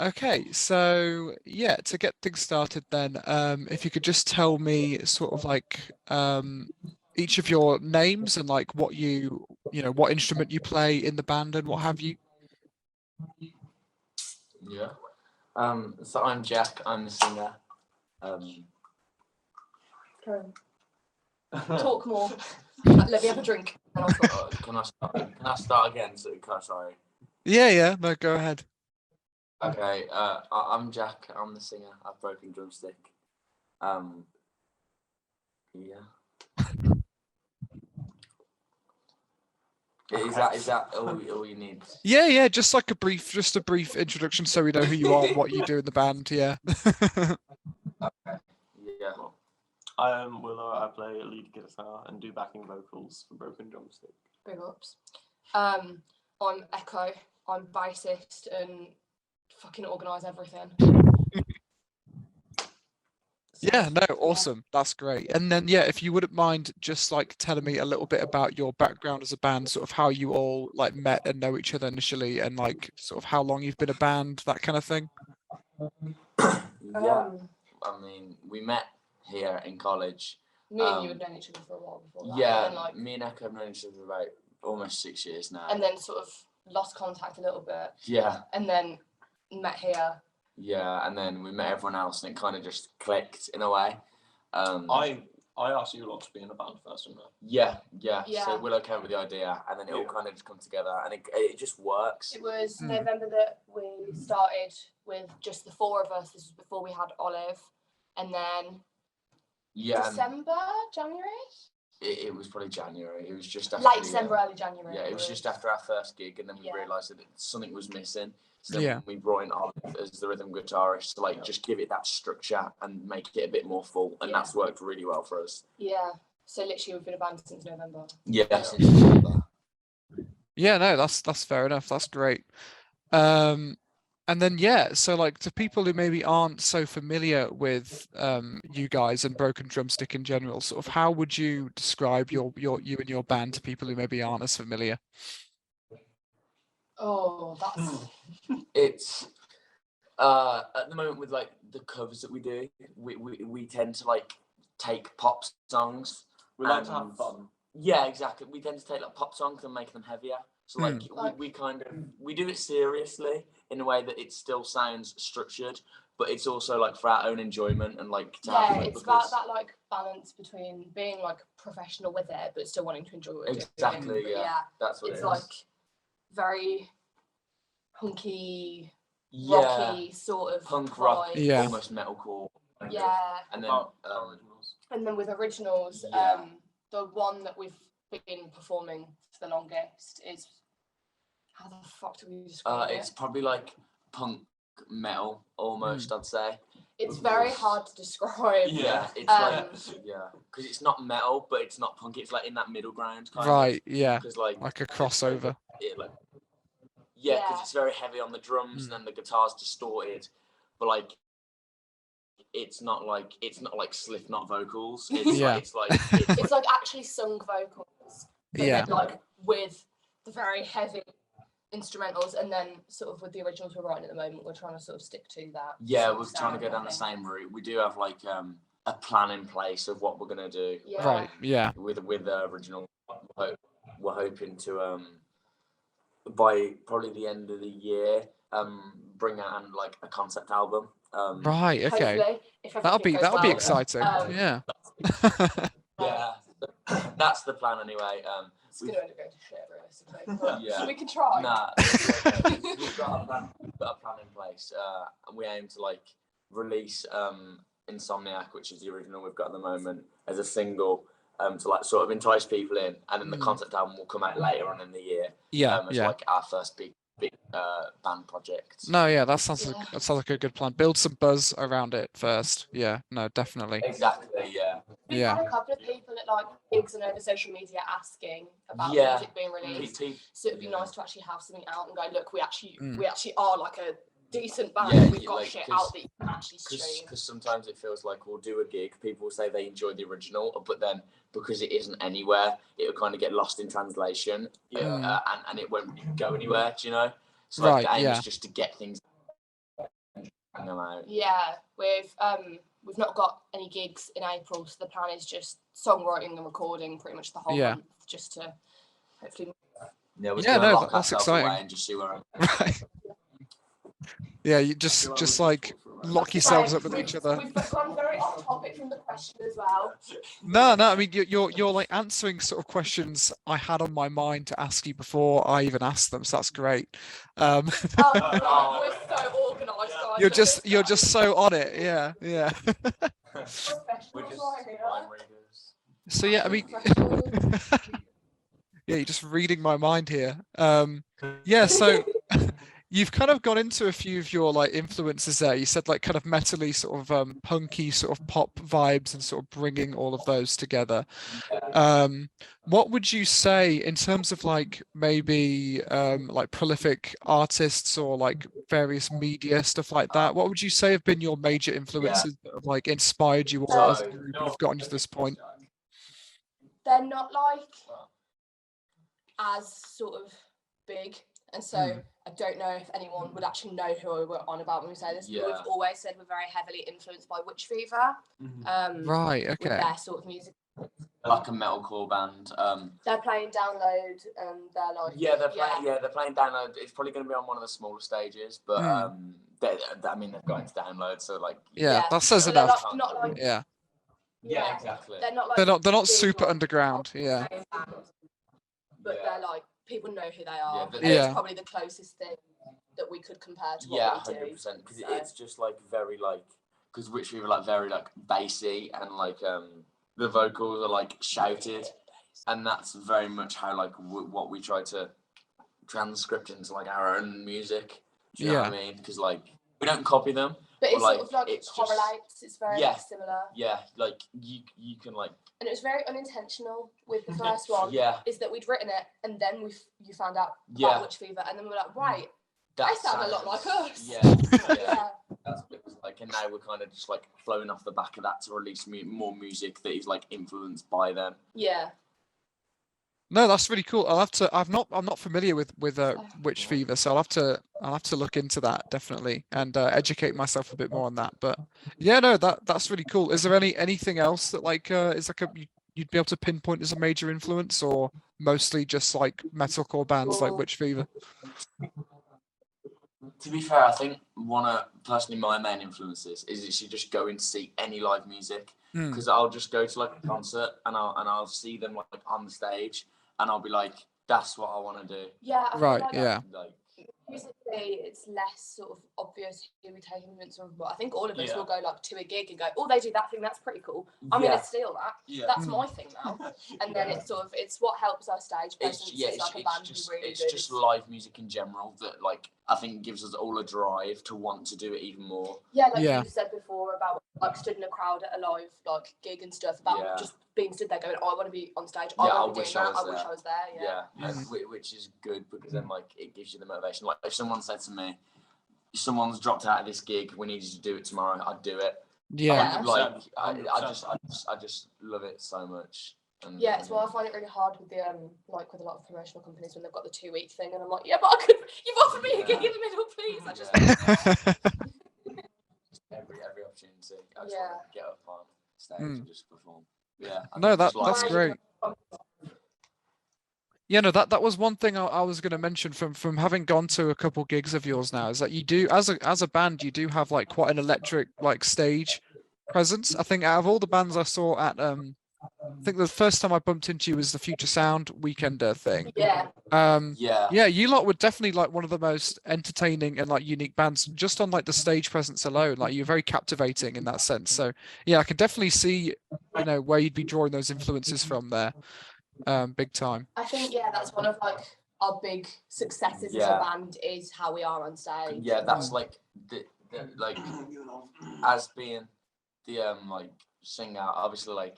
Okay, so yeah, to get things started then, if you could just tell me sort of like each of your names and like what what instrument you play in the band and what have you. Yeah. So I'm Jack. I'm the singer. Talk more. Let me have a drink. And I'll talk. Can I start again? Sorry. Yeah, no, go ahead. Okay. I'm Jack. I'm the singer. I've broken Drumstick. Yeah. Is that all you need? Yeah, just like a brief introduction so we know who you are and what you do in the band. Yeah. Okay. Yeah. I am Willow. I play lead guitar and do backing vocals for Broken Drumstick. Big ups. I'm Echo. I'm bassist and fucking organise everything. Yeah, no, awesome. That's great. And then yeah, if you wouldn't mind just like telling me a little bit about your background as a band, sort of how you all like met and know each other initially and like sort of how long you've been a band, that kind of thing. Yeah. I mean, we met here in college. Me and you had known each other for a while before that. Yeah, and then, me and Echo have known each other for about almost 6 years now. And then sort of lost contact a little bit. Yeah. And then met here. Yeah, and then we met everyone else, and it kind of just clicked in a way. I asked you lot to be in a band first, didn't I? Yeah. So Willow came up with the idea, and then it all kind of just come together, and it just works. It was November that we started with just the four of us. This was before we had Olive, and then December, January. It was probably January. It was just after late December, early January. Yeah, it was just after our first gig, and then we realised that something was missing. So then we brought in Olive as the rhythm guitarist to just give it that structure and make it a bit more full, and that's worked really well for us. Yeah. So literally, we've been a band since November. Yeah, since November. Yeah, no, that's fair enough. That's great. And then so like to people who maybe aren't so familiar with you guys and Broken Drumstick in general, sort of how would you describe you and your band to people who maybe aren't as familiar? Oh, that's it's at the moment with like the covers that we do, we tend to like take pop songs. We like to have fun. Yeah, exactly. We tend to take like pop songs and make them heavier. So we do it seriously in a way that it still sounds structured, but it's also like for our own enjoyment and like to have fun. It's about that like balance between being like professional with it but still wanting to enjoy what we're doing. Yeah, that's what it's like very punky, rocky sort of punk vibe. rock, almost metalcore. And then with originals, the one that we've been performing for the longest is, how the fuck do we describe it? It's probably like punk metal almost, I'd say. It's very hard to describe. Yeah, it's because it's not metal, but it's not punk. It's like in that middle ground kind of. Right, yeah. Because like a crossover. Because it's very heavy on the drums and then the guitar's distorted, but like it's not like Slipknot vocals. It's like actually sung vocals. But then, like with the very heavy instrumentals, and then sort of with the originals we're writing at the moment, we're trying to sort of stick to that. Yeah, we're trying to go down the same route. We do have like a plan in place of what we're gonna do. Yeah. Right. Yeah. With the original, we're hoping to by probably the end of the year bring out like a concept album. Right. Okay. That'll be exciting. Yeah. Yeah. That's the plan anyway. It's going to end up going to shit, realistically. We can try. Nah, we've got a plan in place. And we aim to like release Insomniac, which is the original we've got at the moment, as a single to like sort of entice people in, and then the concept album will come out later on in the year. As like our first big band project. No, yeah, that sounds like a good plan. Build some buzz around it first. Yeah, no, definitely. Exactly. We've had a couple of people at like gigs and over social media asking about music being released. So it'd be nice to actually have something out and go, look, we actually are like a decent band. We've got shit out that you can actually stream. Because sometimes it feels like we'll do a gig, people will say they enjoy the original, but then because it isn't anywhere, it'll kind of get lost in translation. And it won't go anywhere. Do you know? So like the aim is just to get things bring them out. Yeah, we've not got any gigs in April, so the plan is just songwriting and recording pretty much the whole month, just to hopefully. Yeah, we're gonna lock ourselves away and just see where I'm right. Yeah, you just like lock yourselves up with each other. We've gone very off topic from the question as well. No, I mean you're like answering sort of questions I had on my mind to ask you before I even asked them, so that's great. We're so organised, guys. You're just so on it, yeah. So yeah, I mean, yeah, you're just reading my mind here. Yeah, so you've kind of gone into a few of your like influences there. You said like kind of metally sort of punky sort of pop vibes and sort of bringing all of those together. What would you say in terms of like maybe like prolific artists or like various media stuff like that? What would you say have been your major influences that have like inspired you all as a group and have gotten you to this point? They're not like as sort of big, and so I don't know if anyone would actually know who we're on about when we say this. But we've always said we're very heavily influenced by Witch Fever. Right. Okay. With their sort of music. Like a metalcore band. They're playing Download, and they're like. They're playing Download. It's probably going to be on one of the smaller stages, but I mean they've got into Download, so like. Yeah, that says enough. Not like, yeah, exactly. They're not like. They're not super underground. Yeah. But they're like, people know who they are. Yeah. It's probably the closest thing that we could compare to what we do. 100%. Because it's just like very like, because Witch Fever like very like bassy and like the vocals are like shouted, and that's very much how like what we try to transcript into like our own music. Do you know what I mean? Because like we don't copy them. But it's like, sort of like it correlates. It's very similar. Yeah, like you can like. And it was very unintentional with the first one. Is that we'd written it and then you found out about Witch Fever, and then we were like, right, they sound a lot like us. Yeah. That's what it was like, and now we're kind of just like flowing off the back of that to release more music that is like influenced by them. Yeah. No, that's really cool. I'm not familiar with Witch Fever, so I'll have to look into that definitely and educate myself a bit more on that. But yeah, no, that's really cool. Is there anything else that like is like you'd be able to pinpoint as a major influence, or mostly just like metalcore bands like Witch Fever? To be fair, I think personally my main influences is actually just going to see any live music, because I'll just go to like a concert and I'll see them like on the stage. And I'll be like, that's what I want to do. Yeah. Right. Like, musically, it's less sort of obvious who we take influence from. But I think all of us will go like to a gig and go, oh, they do that thing. That's pretty cool. I'm gonna steal that. Yeah. That's my thing now. And then it's what helps our stage presence. It's just live music in general that like I think gives us all a drive to want to do it even more. Yeah, like you said before about like stood in a crowd at a live like gig and stuff, about just being stood there going, oh, I want to be on stage. I wish I was there. Yeah. Which is good, because then like it gives you the motivation. Like if someone said to me, someone's dropped out of this gig, we need you to do it tomorrow, I'd do it. Yeah. I just love it so much. And, it's why I find it really hard with the like with a lot of promotional companies when they've got the 2-week thing, and I'm like, but you've offered me a gig in the middle, please. I just every opportunity. I just want to get up on stage and just perform. Yeah. No, that's great. Yeah, no, that was one thing I was going to mention from having gone to a couple gigs of yours now, is that you do as a band you do have like quite an electric like stage presence. I think out of all the bands I saw at I think the first time I bumped into you was the Future Sound Weekender thing. Yeah. You lot were definitely like one of the most entertaining and like unique bands just on like the stage presence alone. Like you're very captivating in that sense. So yeah, I can definitely see, where you'd be drawing those influences from there. Big time. I think that's one of like our big successes as a band is how we are on stage. Yeah, that's like the like as being the like singer, obviously like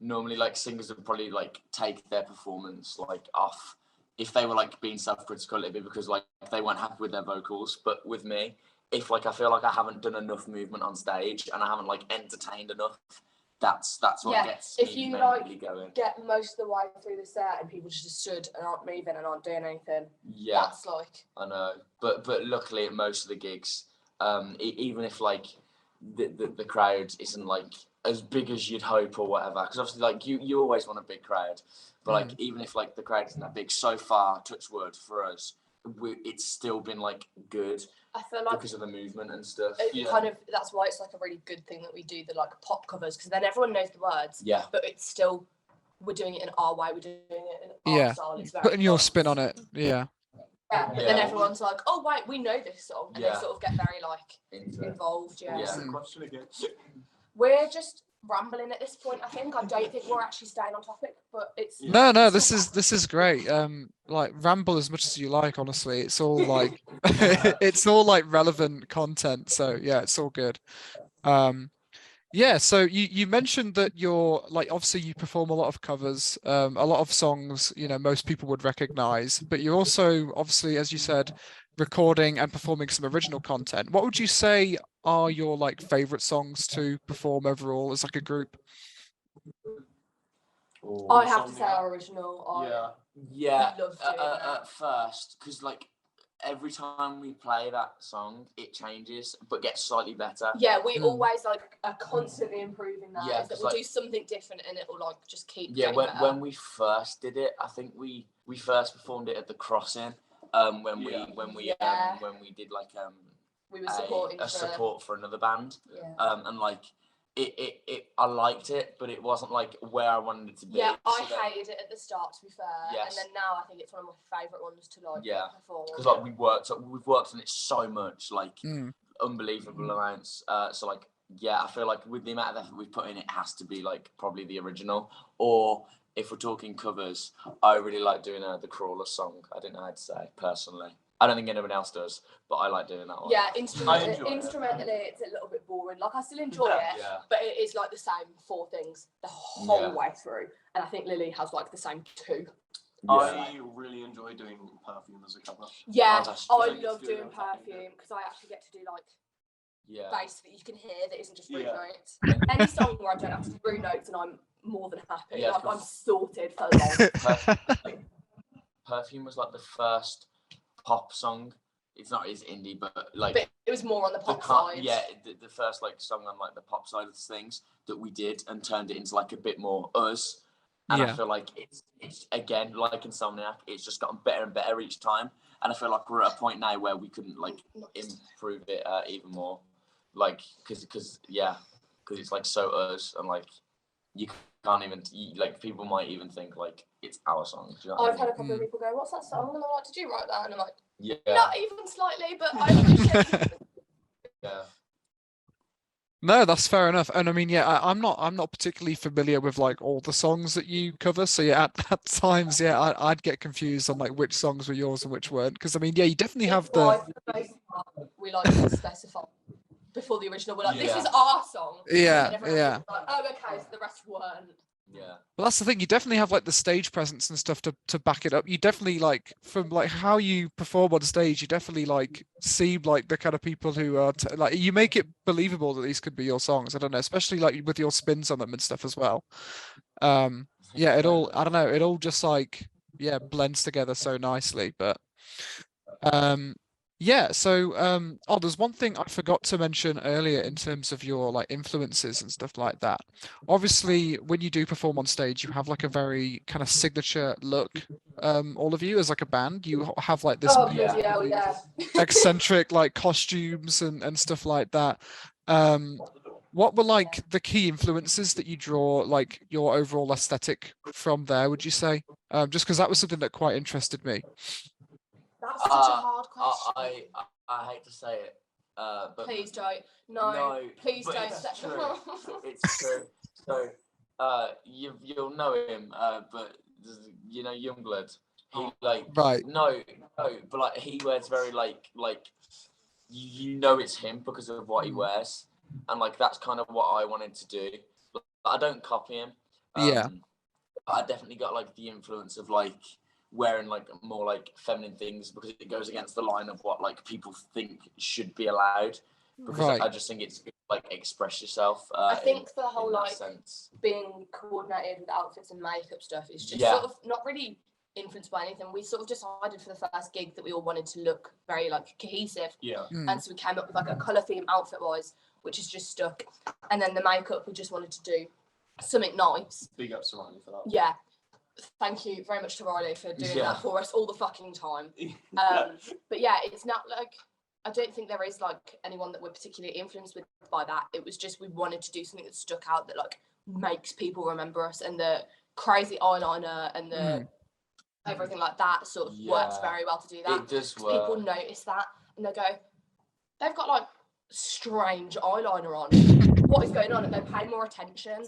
normally like singers would probably like take their performance like off if they were like being self-critical a little bit because like they weren't happy with their vocals. But with me, if like I feel like I haven't done enough movement on stage and I haven't like entertained enough, that's what gets if me you really going. Get most of the way through the set and people just stood and aren't moving and aren't doing anything, that's like I know, but luckily at most of the gigs even if like the crowd isn't like as big as you'd hope or whatever, because obviously like you always want a big crowd, but like even if like the crowd isn't that big, so far, touch wood, for us, it's still been like good. I feel like because of the movement and stuff. Kind of, that's why it's like a really good thing that we do the like pop covers, because then everyone knows the words. Yeah. But it's still, we're doing it in our way. We're doing it in our style. It's very putting your spin on it. Yeah. Yeah, but then everyone's like, "Oh wait, we know this song," and they sort of get very like involved. Yeah. Question again. We're just rambling at this point. I think. I don't think we're actually staying on topic, but it's no. This is great. Like ramble as much as you like. Honestly, it's all like it's all like relevant content. So yeah, it's all good. Yeah, so you mentioned that you're like, obviously you perform a lot of covers, a lot of songs, you know, most people would recognize, but you're also obviously, as you said, recording and performing some original content. What would you say are your like favorite songs to perform overall as like a group? I have to say our original. Yeah. Love at first, because like every time we play that song, it changes, but gets slightly better. Yeah, we always like are constantly improving that. Yeah, that we'll do something different and it will like just keep. Yeah, when we first did it, I think we first performed it at the Crossing. When we did like we were supporting support for another band. Yeah. And like I liked it, but it wasn't like where I wanted it to be. Yeah, I hated it at the start, to be fair. Yes. And then now I think it's one of my favourite ones to like perform. Because like we've worked on it so much, like unbelievable amounts. So like I feel like with the amount of effort we've put in, it has to be like probably the original. Or if we're talking covers, I really like doing the Crawler song. I don't know how to say personally. I don't think anyone else does, but I like doing that one. Yeah, instrumentally, it's a little bit boring. Like, I still enjoy it, but it is like the same 4 things the whole way through. And I think Lily has like the same 2. Yeah. I really enjoy doing Perfume as a cover. Yeah, I love doing Perfume because I actually get to do like bass that you can hear that isn't just root notes. Any song where I don't have to do root notes and I'm more than happy. Like, I'm sorted for long. Perfume was like the first pop song. It's not as indie, but like it was more on the pop side. Yeah, the first like song on like the pop side of things that we did and turned it into like a bit more us. And I feel like it's again like Insomniac, it's just gotten better and better each time. And I feel like we're at a point now where we couldn't like improve it even more, like because it's like so us, and like you can't even like people might even think like it's our song. Do you know I've had a couple of people go, "What's that song?" And I'm like, "Did you write that?" And I'm like, "Yeah, not even slightly, but I appreciate it." Yeah. No, that's fair enough. And I mean, I'm not particularly familiar with like all the songs that you cover. So yeah, at times, I'd get confused on like which songs were yours and which weren't. Because I mean, you definitely have the. We like to specify before the original. We're like, this is our song. Yeah. Like, oh, okay, so the rest weren't. Yeah. Well, that's the thing. You definitely have like the stage presence and stuff to back it up. You definitely like from like how you perform on stage. You definitely like seem like the kind of people who are like you make it believable that these could be your songs. I don't know, especially like with your spins on them and stuff as well. It all just like blends together so nicely. But so there's one thing I forgot to mention earlier in terms of your like influences and stuff like that. Obviously, when you do perform on stage, you have like a very kind of signature look. All of you as like a band, you have like this eccentric like costumes and stuff like that. What were like the key influences that you draw like your overall aesthetic from there, would you say? Just because that was something that quite interested me. That's such a hard question. I hate to say it, but please don't. No, please don't. It's true. It's true. So, you'll know him, but you know YUNGBLUD. He like no, but like he wears very like you know it's him because of what he wears, and like that's kind of what I wanted to do. But I don't copy him. I definitely got like the influence of like wearing like more like feminine things because it goes against the line of what like people think should be allowed, because I just think it's like express yourself. I think the whole like sense. Being coordinated with outfits and makeup stuff is just sort of not really influenced by anything. We sort of decided for the first gig that we all wanted to look very like cohesive. Yeah. And so we came up with like a colour theme outfit wise, which is just stuck. And then the makeup, we just wanted to do something nice. Big ups to Riley for that. Yeah. Thank you very much to Riley for doing that for us all the fucking time. But yeah, it's not like, I don't think there is like anyone that we're particularly influenced with by that. It was just we wanted to do something that stuck out that like makes people remember us, and the crazy eyeliner and the everything like that sort of works very well to do that. It does work. People notice that and they go, they've got like strange eyeliner on. What is going on? And they pay more attention.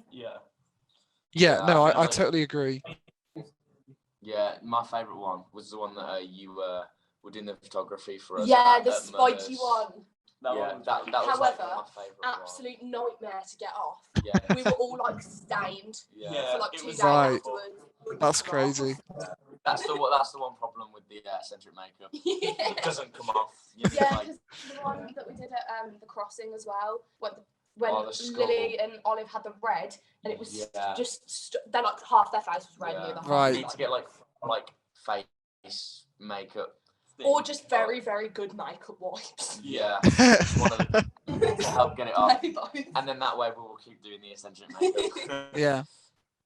Yeah, no, I totally agree. Yeah, my favourite one was the one that you were doing the photography for us. Yeah, the spiky one. That was like However, my favourite absolute nightmare to get off. Yeah. We were all like stained for like 2 days Right. afterwards. That's crazy. That's the one problem with the eccentric makeup. It doesn't come off. Yeah, because the one that we did at the crossing as well, when Lily and Olive had the red, and it was just they're like half their face was red, and the other half. Right. You need to get like face makeup. Or just very, very good makeup wipes. Yeah. One of them to help get it off. Maybe both. And then that way we will keep doing the eccentric makeup. Yeah.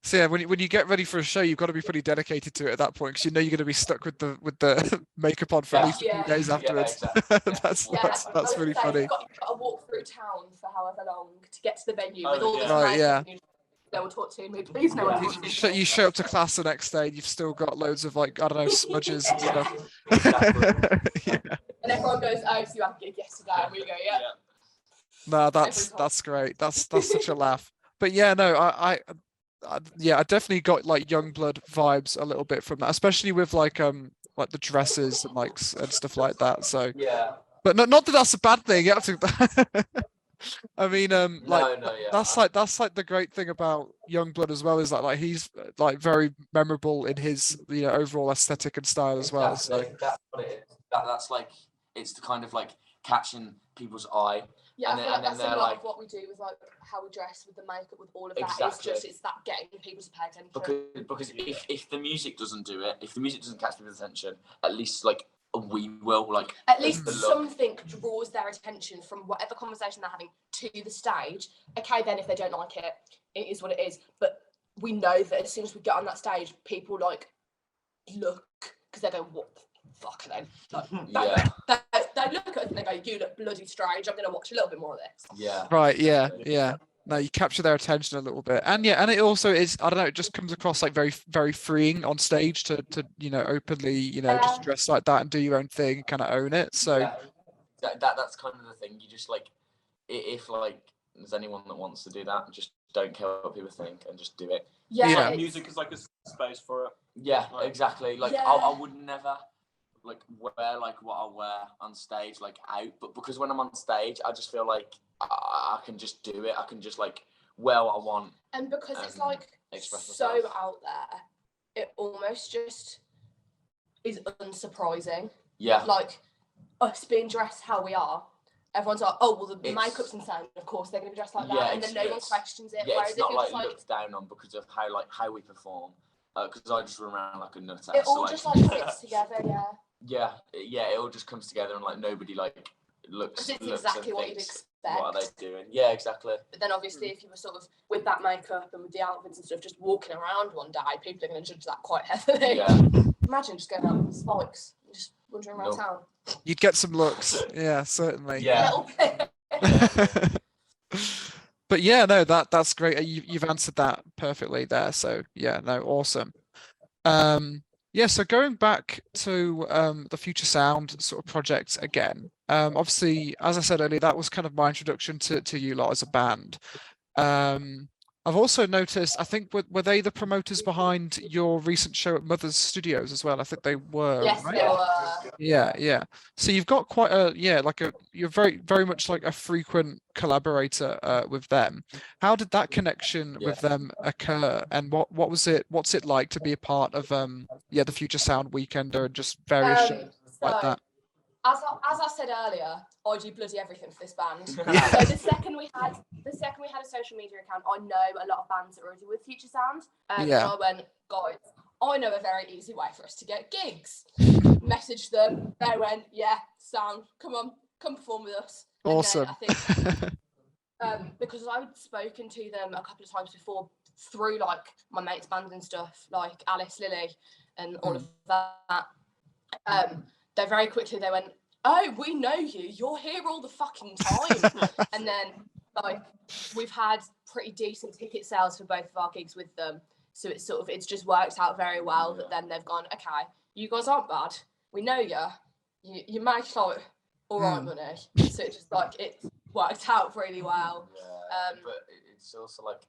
So yeah, when you get ready for a show, you've got to be pretty dedicated to it at that point, because you know you're going to be stuck with the makeup on for at least a few days afterwards. That's really funny. You've got to walk through town for however long to get to the venue with all this right, makeup. No one talk to me, please. No one talk to me. You show up to class the next day, and you've still got loads of like, I don't know, smudges and stuff. And everyone goes, "Oh, so you had a gig yesterday?" And we go, "Yeah." No, that's great. That's such a laugh. But yeah, no, I definitely got like YUNGBLUD vibes a little bit from that, especially with like the dresses and like and stuff like that. So but not that that's a bad thing. You have to. I mean, that's like the great thing about YUNGBLUD as well, is that like he's like very memorable in his overall aesthetic and style as well. So that's what it is. That's like, it's the kind of like catching people's eye. Yeah, and I feel like that's a lot of what we do with like how we dress, with the makeup, with all of that. It's that getting people to pay attention. Because if the music doesn't do it, if the music doesn't catch people's attention, at least like we will like. At least something draws their attention from whatever conversation they're having to the stage. Okay, then if they don't like it, it is what it is. But we know that as soon as we get on that stage, people like look, because they go, "What the fuck are they?" Like, they look at us and they go, "You look bloody strange. I'm going to watch a little bit more of this." Yeah. Right. Yeah. No, you capture their attention a little bit, and it also is, I don't know, it just comes across like very, very freeing on stage to openly just dress like that and do your own thing, kind of own it. So that's kind of the thing. You just like, if like there's anyone that wants to do that, just don't care what people think and just do it. Yeah. Music is like a space for it. Yeah, exactly. Like I would never like wear like what I wear on stage like out, but because when I'm on stage, I just feel like I can just do it. I can just like wear what I want. And because it's like so out there, it almost just is unsurprising. Yeah. Like us being dressed how we are, everyone's like, "Oh, well, the makeup's insane. Of course, they're going to be dressed like that," and then no one questions it. Yeah, whereas it's not if like looked down on because of how we perform. Because I just run around like a nut. It all just like fits together. Yeah. It all just comes together, and like nobody like looks. Because it's exactly what you'd expect. What are they doing? Yeah, exactly. But then obviously, if you were sort of with that makeup and with the outfits and stuff, just walking around one day, people are going to judge that quite heavily. Yeah. Imagine just going out with spikes and just wandering around town. You'd get some looks. Yeah, certainly. Yeah. But yeah, no, that's great. You've answered that perfectly there. So yeah, no, awesome. Yeah, so going back to the Future Sound sort of project again. Obviously, as I said earlier, that was kind of my introduction to you lot as a band. I've also noticed, I think, were they the promoters behind your recent show at Mother's Studios as well? I think they were. Yes, right? they were. Yeah. So you've got quite you're very, very much like a frequent collaborator with them. How did that connection with them occur, and what's it like to be a part of the Future Sound Weekender and just various shows like that? As I said earlier, I do bloody everything for this band. So the second we had a social media account, I know a lot of bands that are already with Future Sound. And I went, guys, I know a very easy way for us to get gigs. Messaged them. They went, yeah, sound. Come on, come perform with us. Awesome. And then I think because I'd spoken to them a couple of times before through like my mates' bands and stuff, like Alice, Lily, and all of that. They very quickly they went, oh, we know you. You're here all the fucking time. And then like we've had pretty decent ticket sales for both of our gigs with them. So it's just worked out very well that then they've gone, okay, you guys aren't bad. We know you. You make like all right money. So it's just like it worked out really well. Yeah, but it's also like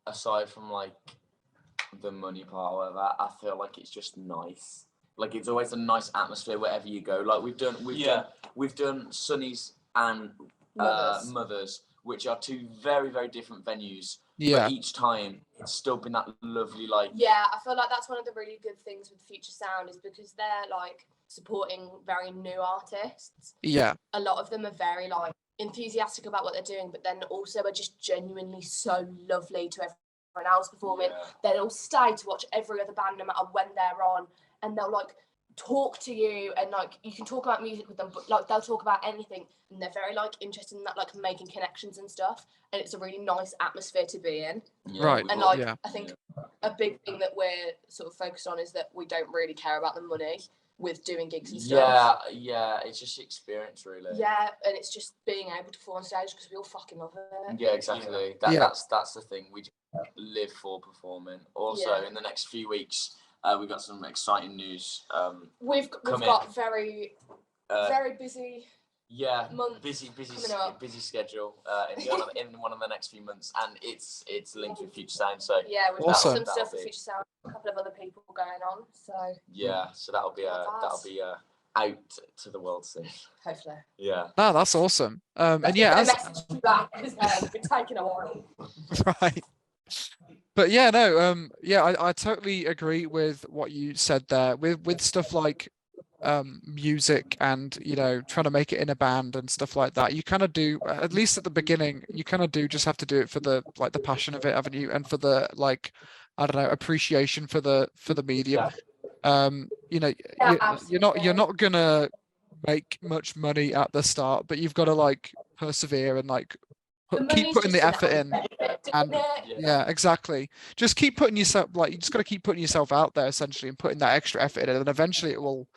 aside from like the money part, whatever, I feel like it's just nice. Like it's always a nice atmosphere wherever you go. Like we've done Sunny's and Mothers, which are two very, very different venues. Yeah. But each time it's still been that lovely like. Yeah, I feel like that's one of the really good things with Future Sound is because they're like supporting very new artists. Yeah. A lot of them are very like enthusiastic about what they're doing, but then also are just genuinely so lovely to everyone else performing. Yeah. They'll stay to watch every other band no matter when they're on, and they'll like talk to you, and like you can talk about music with them, but like they'll talk about anything, and they're very like interested in that, like making connections and stuff, and it's a really nice atmosphere to be in. Yeah, right. And like I think a big thing that we're sort of focused on is that we don't really care about the money with doing gigs and stuff. Yeah, it's just experience really. Yeah, and it's just being able to perform on stage because we all fucking love it. Yeah, exactly. That's the thing. We just live for performing. Also, in the next few weeks, we've got some exciting news. We've got very busy. Yeah, month busy schedule in one of the next few months, and it's linked with Future Sound. So yeah, we've got some stuff with Future Sound, a couple of other people going on. So yeah, so that'll be out to the world soon. Hopefully. Yeah. Oh, that's awesome. And yeah, message you back because it's taking a while. Right. But yeah, no, I totally agree with what you said there. With stuff like music and trying to make it in a band and stuff like that, you kind of do, at least at the beginning, you kind of do just have to do it for the passion of it, haven't you, and for the I don't know, appreciation for the medium. You're not gonna make much money at the start, but you've got to persevere and keep putting the effort in. And yeah, exactly. Just keep putting yourself, you just got to keep putting yourself out there essentially and putting that extra effort in, and eventually it will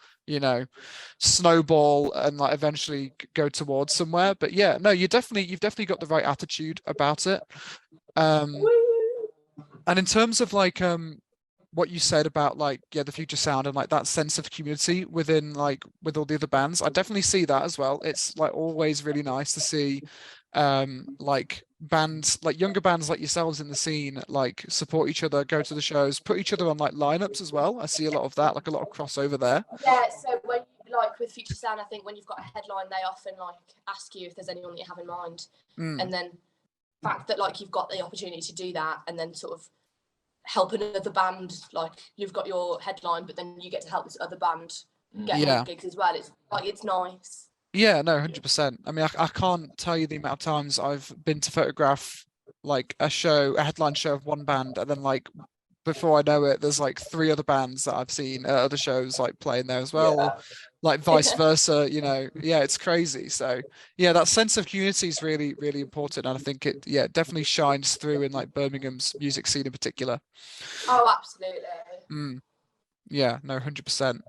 snowball and eventually go towards somewhere. But yeah, no, you've definitely got the right attitude about it. And in terms of what you said about the Future Sound and that sense of community within with all the other bands, I definitely see that as well. It's always really nice to see bands, younger bands like yourselves in the scene, support each other, go to the shows, put each other on lineups as well. I see a lot of that, a lot of crossover there. Yeah, so when with Future Sound, I think when you've got a headline, they often ask you if there's anyone that you have in mind. And then the fact that you've got the opportunity to do that and then sort of help another band, you've got your headline, but then you get to help this other band get more gigs as well. It's nice. Yeah, no, 100%. I mean, I can't tell you the amount of times I've been to photograph a headline show of one band, and then before I know it, there's 3 other bands that I've seen at other shows playing there as well, or vice versa. Yeah, it's crazy. So yeah, that sense of community is really, really important, and I think it definitely shines through in Birmingham's music scene in particular. Oh, absolutely. Yeah, no, 100%.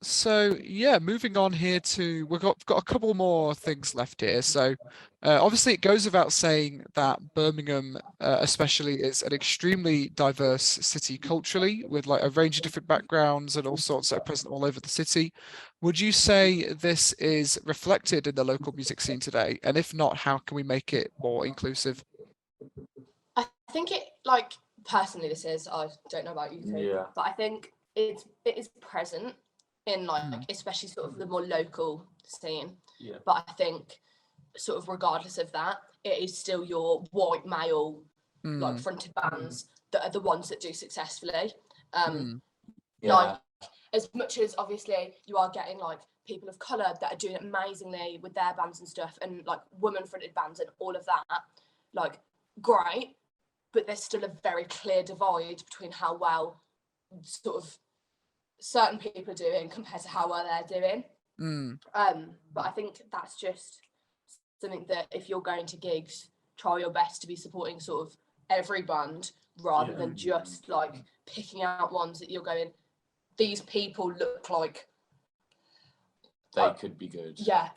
So yeah, moving on here to, we've got a couple more things left here. So obviously it goes without saying that Birmingham especially is an extremely diverse city culturally, with a range of different backgrounds and all sorts that are present all over the city. Would you say this is reflected in the local music scene today? And if not, how can we make it more inclusive? I think it, personally this is, I don't know about you two, but I think it is present in especially sort of the more local scene. Yeah. But I think sort of regardless of that, it is still your white male fronted bands that are the ones that do successfully. As much as obviously you are getting people of colour that are doing amazingly with their bands and stuff, and women fronted bands and all of that, great. but there's still a very clear divide between how well sort of certain people are doing compared to how well they're doing. But I think that's just something that if you're going to gigs, try your best to be supporting sort of every band rather than just like picking out ones that you're going, these people look like they could be good. Yeah.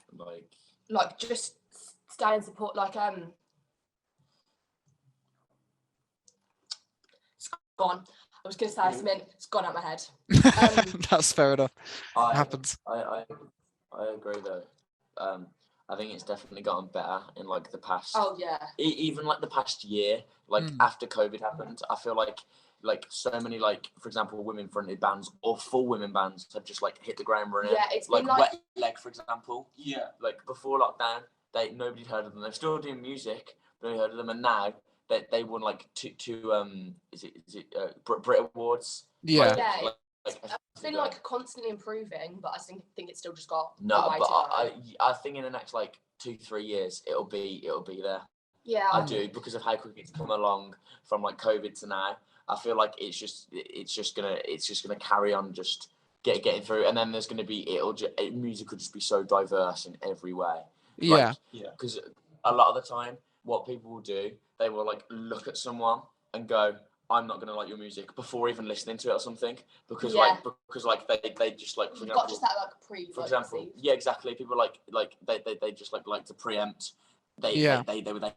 Like just stay and support, like it's gone. I was going to say something, it's gone out my head. That's fair enough. It happens. I agree though. I think it's definitely gotten better in like the past. Oh yeah. Even like the past year, like after COVID happened, I feel like so many, like, for example, women-fronted bands or full women bands have just like hit the ground running. Yeah, it's like been like Wet Leg, for example. Yeah. Like before lockdown, nobody'd heard of them. They're still doing music, but nobody heard of them, and now they won like two is it Brit Awards? Yeah. It's been like constantly improving, but I think it's still just got I think in the next like 2-3 years it'll be there. Yeah, I do, because of how quick it's come along from like COVID to now. I feel like it's just gonna carry on just getting through, and then there's gonna be music will just be so diverse in every way. Because a lot of the time, what people will do, they will like look at someone and go, I'm not gonna like your music before even listening to it or something, because they just like, for example, got just that like for example, yeah, exactly. People they just like to preempt. They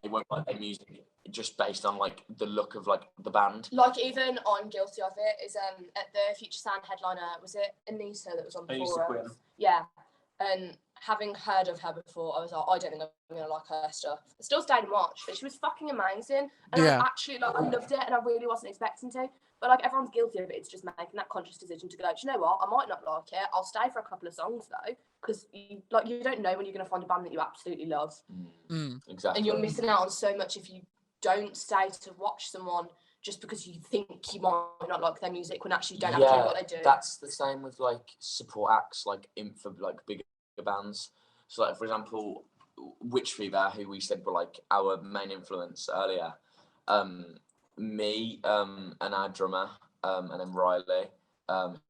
won't like their music just based on like the look of like the band. Like even I'm guilty of it. Is at the Future Sound headliner, was it Anita that was on before us? Yeah, and having heard of her before, I was like, I don't think I'm gonna like her stuff. I still stayed and watched, but she was fucking amazing, and I actually I loved it, and I really wasn't expecting to. But like everyone's guilty of it. It's just making that conscious decision to go, do you know what? I might not like it. I'll stay for a couple of songs though, because you don't know when you're gonna find a band that you absolutely love. Exactly. And you're missing out on so much if you don't stay to watch someone just because you think you might not like their music when actually you don't actually know what they do. That's the same with like support acts, like for like bigger bands. So like, for example, Witch Fever, who we said were like our main influence earlier, me and our drummer, and then Riley,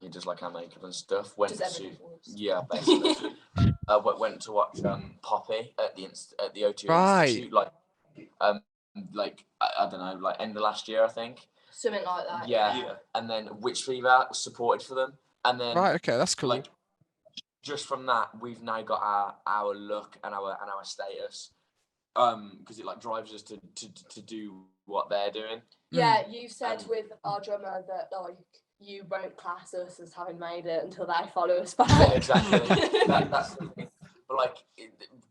he does like our makeup and stuff, went to basically went to watch Poppy at the O2 Institute, like I don't know, like end of last year, I think. Something like that. Yeah. And then Witch Fever supported for them, and then okay, that's cool. Like, just from that, we've now got our look and our status, because it like drives us to do what they're doing. Yeah, you said with our drummer that like you won't class us as having made it until they follow us back. Yeah, exactly. That's the thing. But like,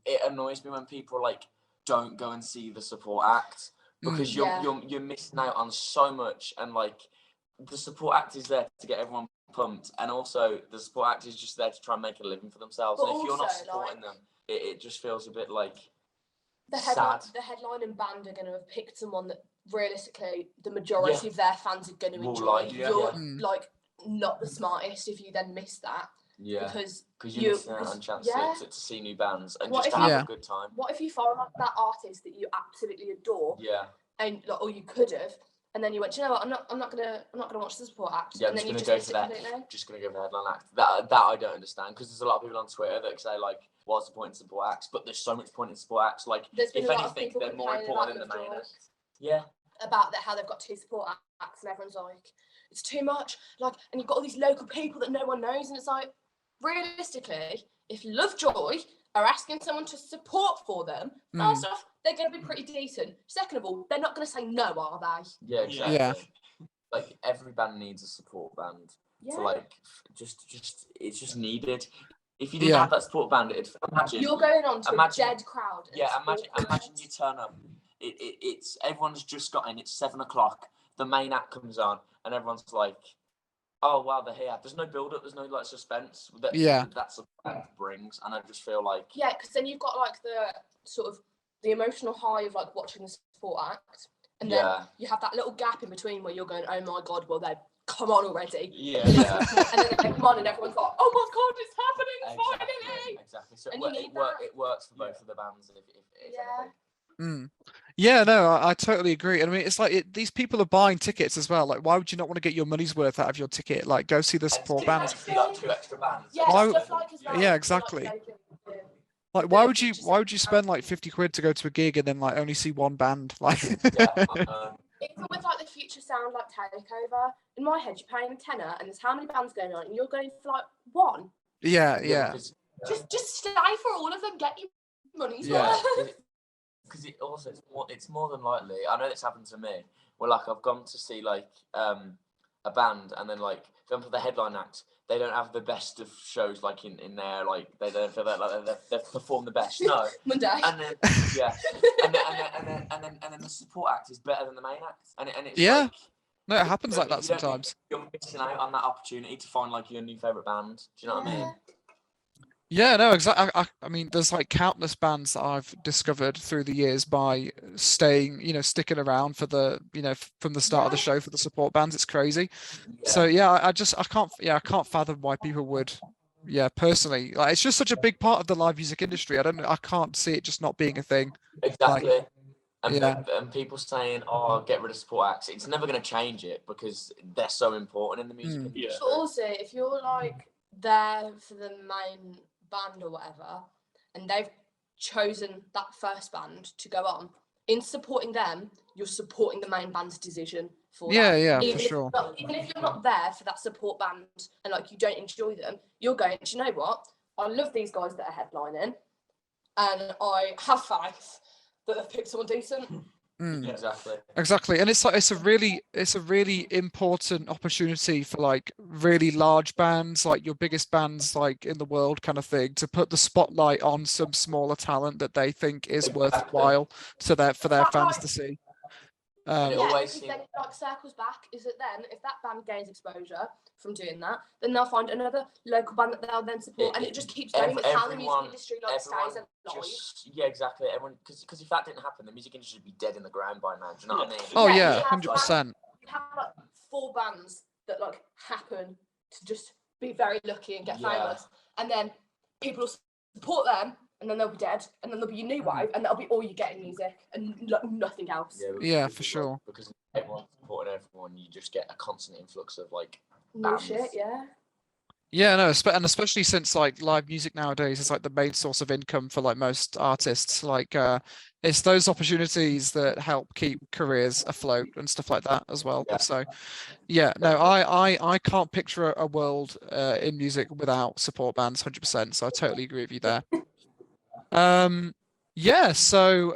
it annoys me when people like don't go and see the support act, because you're missing out on so much, and like the support act is there to get everyone pumped, and also the support act is just there to try and make a living for themselves. But and if you're not supporting them, it just feels a bit like sad. The headline and band are going to have picked someone that realistically the majority of their fans are going to enjoy. You're like not the smartest if you then miss that. Yeah, because you're missing out on a chance to see new bands and just to have a good time. What if you follow like that artist that you absolutely adore? Yeah. And like, or you could have, and then you went, you know what? I'm not gonna watch the support act. Yeah, and I'm then just gonna go for that. Just gonna go for the headline act. That I don't understand, because there's a lot of people on Twitter that say like, what's the point in support acts? But there's so much point in support acts. Like, if anything, they're more important than the main act. Yeah. About that, how they've got 2 support acts, and everyone's like, it's too much. Like, and you've got all these local people that no one knows, and it's like, realistically, if Lovejoy are asking someone to support for them, first off, they're going to be pretty decent. Second of all, they're not going to say no, are they? Yeah, exactly. Yeah. Like, every band needs a support band. Yeah. So, like, it's just needed. If you didn't have that support band, imagine you're going on to a dead crowd. Yeah, imagine you turn up. It's everyone's just got in. It's 7:00. The main act comes on, and everyone's like, "Oh wow, they're here." There's no build up. There's no like suspense that's what brings, and I just feel like because then you've got like the sort of the emotional high of like watching the support act, and then you have that little gap in between where you're going, "Oh my god, well they come on already." Yeah. And then they come on, and everyone's like, "Oh my god, it's happening finally!" Exactly. So it works for both of the bands. If Yeah, no, I totally agree. I mean, it's like these people are buying tickets as well. Like, why would you not want to get your money's worth out of your ticket? Like, go see the support bands. Like 2 extra bands. Yeah, Why? stuff like as well. Yeah, Like, exactly. Like why would you spend like 50 quid to go to a gig and then like only see one band? Like, even with like the Future Sound like takeover, in my head you're paying a tenner and there's how many bands going on and you're going for like one. Yeah. Just stay for all of them, get your money's Yeah. worth. Because it's more than likely. I know this happened to me. Where like I've gone to see like a band and then like for example the headline act, they don't have the best of shows like in there, like they don't feel that like they've performed the best. No. Monday. And then and then the support act is better than the main act. And it's yeah. like, No, it happens like that sometimes. You're missing out on that opportunity to find like your new favourite band. Do you know what I mean? Yeah, no, exactly. I mean, there's like countless bands that I've discovered through the years by sticking around for the, from the start of the show for the support bands. It's crazy. Yeah. So yeah, I can't fathom why people would, personally, like it's just such a big part of the live music industry. I can't see it just not being a thing. Exactly. Like, and people saying, "Oh, get rid of support acts." It's never going to change it because they're so important in the music industry. Yeah. But also, if you're like there for the main band or whatever, and they've chosen that first band to go on, in supporting them, you're supporting the main band's decision for that. Yeah, even for sure. Even if you're not there for that support band and like you don't enjoy them, you're going, do you know what? I love these guys that are headlining, and I have faith that they've picked someone decent. Exactly. And it's a really important opportunity for like really large bands, like your biggest bands like in the world kind of thing, to put the spotlight on some smaller talent that they think is worthwhile for their fans to see. It always then it like circles back. Is it then if that band gains exposure from doing that, then they'll find another local band that they'll then support, and it just keeps going. It's how the music industry like stays alive. Yeah, exactly. Everyone, because if that didn't happen, the music industry would be dead in the ground by now. Do you know what I mean? Oh yeah, 100%. You have like 4 bands that like happen to just be very lucky and get famous, and then people will support them. And then they'll be dead, and then there'll be a new wave, and that'll be all you get in music, and nothing else. Yeah, for sure. Because everyone's supporting everyone, you just get a constant influx of like new shit. Yeah. Yeah, no, and especially since like live music nowadays is like the main source of income for like most artists. Like, it's those opportunities that help keep careers afloat and stuff like that as well. Yeah. So, yeah, no, I can't picture a world in music without support bands, 100%. So I totally agree with you there. Yeah, so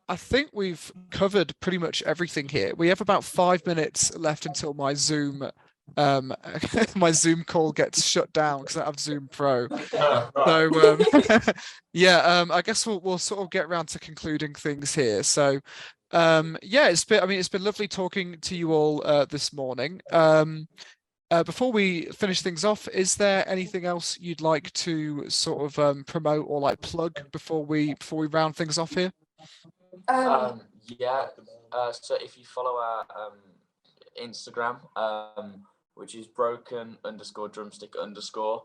I think we've covered pretty much everything here. We have about 5 minutes left until my Zoom my Zoom call gets shut down because I have Zoom Pro. So yeah, I guess we'll sort of get around to concluding things here. So yeah, it's been lovely talking to you all this morning. Before we finish things off, is there anything else you'd like to sort of promote or like plug before we round things off here? Yeah. So if you follow our Instagram, which is broken_drumstick_,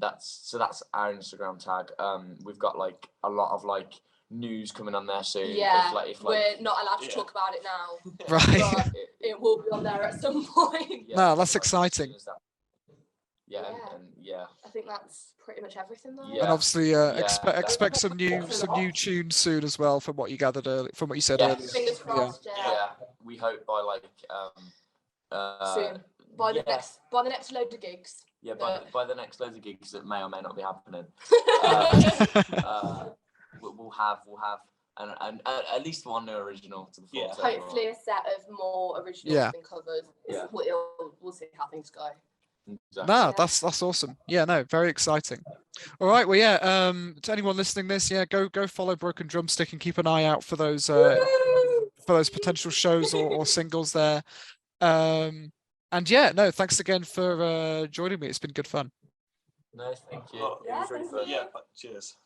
that's our Instagram tag. We've got like a lot of like news coming on there soon. Yeah, if we're not allowed to talk about it now. Right. But it will be on there at some point. No, that's exciting. Yeah, and yeah. I think that's pretty much everything though. Yeah. And obviously expect some new tunes soon as well from what you gathered earlier, from what you said earlier. Fingers crossed. Yeah. We hope by like soon. By the next load of gigs. Yeah, by the next load of gigs that may or may not be happening. We'll have and at least one new original to the full. Hopefully a set of more originals than covers. Yeah. We'll see how things go. Exactly. No, that's awesome. Yeah, no, very exciting. All right, well, yeah. To anyone listening this, yeah, go follow Broken Drumstick and keep an eye out for those potential shows or singles there. And yeah, no, thanks again for joining me. It's been good fun. No, thank you. Yeah, It was really fun. Yeah, cheers.